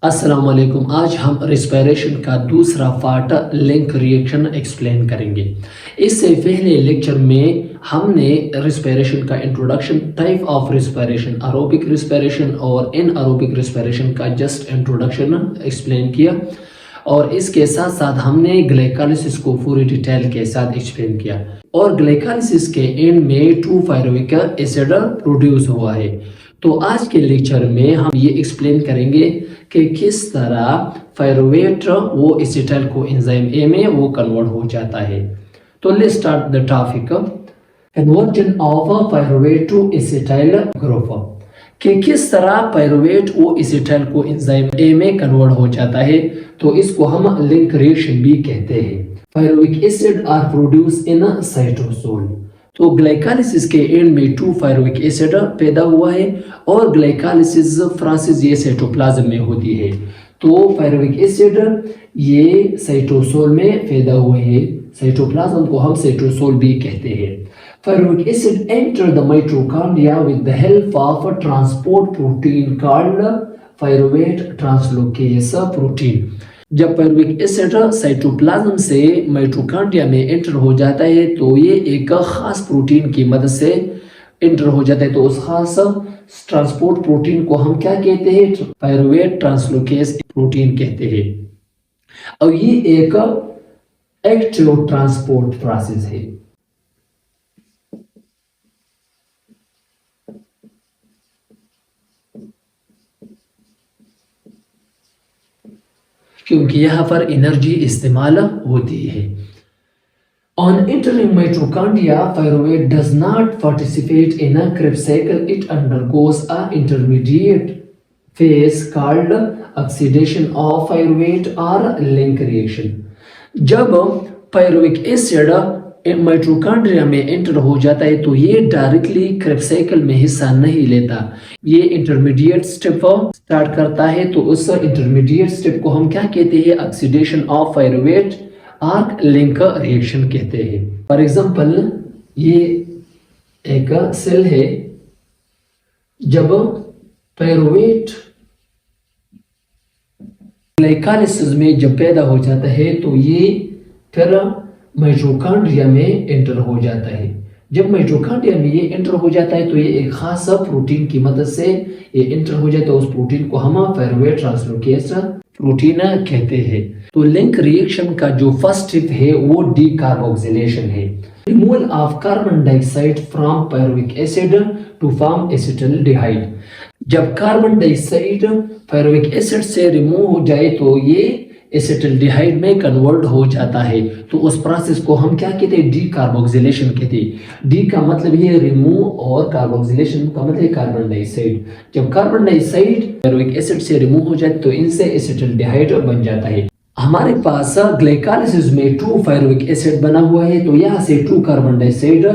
अस्सलाम वालेकुम। आज हम रिस्पिरेशन का दूसरा पार्ट लिंक रिएक्शन एक्सप्लेन करेंगे। इससे पहले लेक्चर में हमने रिस्पिरेशन का introduction, type of respiration, aerobic respiration और एनएरोबिक रिस्पिरेशन का जस्ट इंट्रोडक्शन एक्सप्लेन किया और इसके साथ साथ हमने ग्लाइकोलाइसिस को पूरी डिटेल के साथ एक्सप्लेन किया और ग्लाइकोलाइसिस के एंड में 2 पायरुविक एसिड प्रोड्यूस हुआ है। तो आज के लेक्चर में हम ये एक्सप्लेन करेंगे कि किस तरह पायरुवेट वो एसिटाइल को एंजाइम ए में वो कन्वर्ट हो जाता है। तो let's start the topic conversion of pyruvate to acetyl group कि किस तरह पायरुवेट वो एसिटाइल को एंजाइम ए में कन्वर्ट हो जाता है। तो इसको हम लिंक रिएक्शन भी कहते हैं। Pyruvic acid are produce in cytosol. तो ग्लाइकोलाइसिस के एंड में 2 पायरुविक एसिड पैदा हुआ है और ग्लाइकोलाइसिस प्रोसेस ये साइटोप्लाज्म में होती है। तो पायरुविक एसिड ये साइटोसोल में पैदा हुए हैं। साइटोप्लाज्म को हम साइटोसोल भी कहते हैं। Pyruvic acid enter the mitochondria with the help of transport protein called pyruvate translocase protein. जब पायरुविक एसिड साइटोप्लाज्म से माइटोकॉन्ड्रिया में एंटर हो जाता है तो ये एक खास प्रोटीन की मदद से एंटर हो जाता है। तो उस खास ट्रांसपोर्ट प्रोटीन को हम क्या कहते हैं? पायरुवेट ट्रांसलोकेस प्रोटीन कहते हैं। और ये एक एक्टिव ट्रांसपोर्ट प्रोसेस है। क्योंकि यहाँ पर एनर्जी इस्तेमाल होती है। On entering mitochondria, pyruvate does not participate in a Krebs cycle. It undergoes a intermediate phase called oxidation of pyruvate or link reaction. जब पायरुविक एसिड माइटोकॉन्ड्रिया में एंटर हो जाता है तो ये डायरेक्टली क्रेब्स साइकिल में हिस्सा नहीं लेता। ये इंटरमीडिएट स्टेप स्टार्ट करता है। तो उस इंटरमीडिएट स्टेप को हम क्या कहते हैं? ऑक्सीडेशन ऑफ पायरुवेट और लिंक रिएक्शन कहते हैं। फॉर एग्जांपल ये एक सेल है। जब पायरुवेट ग्लाइकोलाइसिस में जब पैदा हो जाता है तो ये फिर माइटोकॉन्ड्रिया में एंटर हो जाता है। जब माइटोकॉन्ड्रिया में ये एंटर हो जाता है तो ये एक खास प्रोटीन की मदद से ये एंटर हो जाता है। उस प्रोटीन को हम पायरुवेट ट्रांसलोकेस प्रोटीन कहते हैं। तो लिंक रिएक्शन का जो फर्स्ट स्टेप है वो डीकार्बोक्सिलेशन है। Removal of carbon dioxide from pyruvic acid to form acetaldehyde. जब कार्बन डाइऑक्साइड पायरुविक एसिड से रिमूव हो जाए तो ये एसिटाल्डिहाइड में कन्वर्ट हो जाता है। तो उस प्रोसेस को हम क्या कहते हैं? डीकार्बोक्सिलेशन कहते हैं। डी का मतलब है रिमूव और कार्बोक्सिलेशन का मतलब है कार्बन डाइऑक्साइड। जब कार्बन डाइऑक्साइड पायरुविक एसिड से रिमूव हो जाए तो इनसे एसिटाल्डिहाइड बन जाता है। हमारे पास ग्लाइकोलाइसिस में 2 पायरुविक एसिड बना हुआ है तो यहाँ से 2 कार्बन डाइऑक्साइड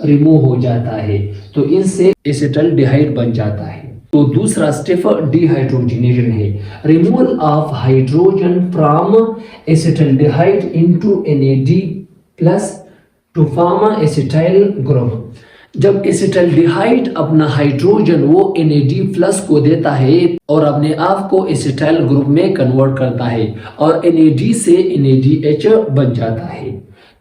रिमूव हो जाता है तो इनसे एसिटाल्डिहाइड बन जाता है। तो दूसरा स्टेप डिहाइड्रोजनेशन है। Removal of hydrogen from acetaldehyde into NAD plus two form acetyl group. जब एसिटाल्डिहाइड अपना हाइड्रोजन वो NAD प्लस को देता है और अपने आप को एसिटाइल ग्रुप में कन्वर्ट करता है और NAD से NADH बन जाता है।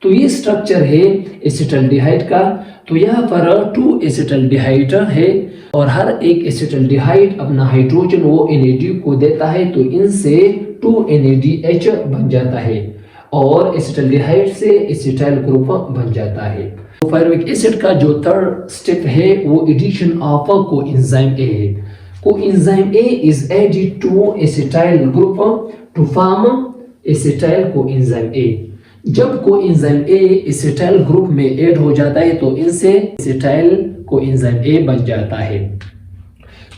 तो ये स्ट्रक्चर है एसिटाल्डिहाइड का। तो यहाँ पर 2 एसिटाल्डिहाइड है और हर एक एसिटाल्डिहाइड अपना हाइड्रोजन वो NAD को देता है तो इनसे 2 NADH बन जाता है और एसिटाल्डिहाइड से एसिटाइल ग्रुप बन जाता है। तो पायरुविक एसिड का जो थर्ड स्टेप है वो एडिशन ऑफ कोएंजाइम ए है। Coenzyme A is added to acetyl group to form acetyl coenzyme A. जब कोएंजाइम ए एसिटाइल ग्रुप में ऐड हो जाता है तो इनसे एसिटाइल कोएंजाइम ए बन जाता है।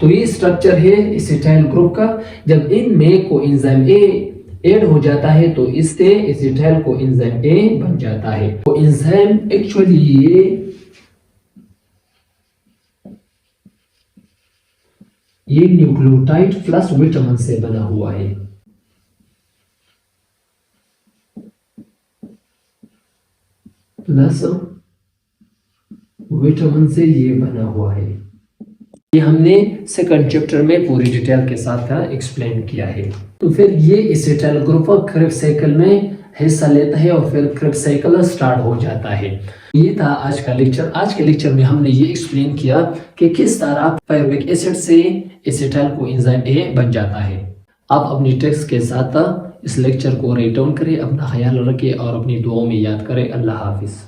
तो ये स्ट्रक्चर है एसिटाइल ग्रुप का। जब इनमें कोएंजाइम ए ऐड हो जाता है तो इससे एसिटाइल कोएंजाइम ए बन जाता है। कोएंजाइम एक्चुअली ये न्यूक्लियोटाइड प्लस विटामिन से बना हुआ है। प्लस विटामिन से ये बना हुआ है। ये हमने सेकंड चैप्टर में पूरी डिटेल के साथ एक्सप्लेन किया है। तो फिर ये एसिटाइल ग्रुप क्रेब्स साइकिल में हिस्सा लेता है और फिर क्रेब्स साइकिल स्टार्ट हो जाता है। ये था आज का लेक्चर। आज के लेक्चर में हमने ये एक्सप्लेन किया कि किस तरह पायरुविक एसिड से एसिटाइल कोएंजाइम ए बन जाता है। आप अपनी टेक्स्ट के साथ इस लेक्चर को राइट डाउन करें, अपना ख्याल रखें और अपनी दुआओं में याद करें। अल्लाह हाफिज।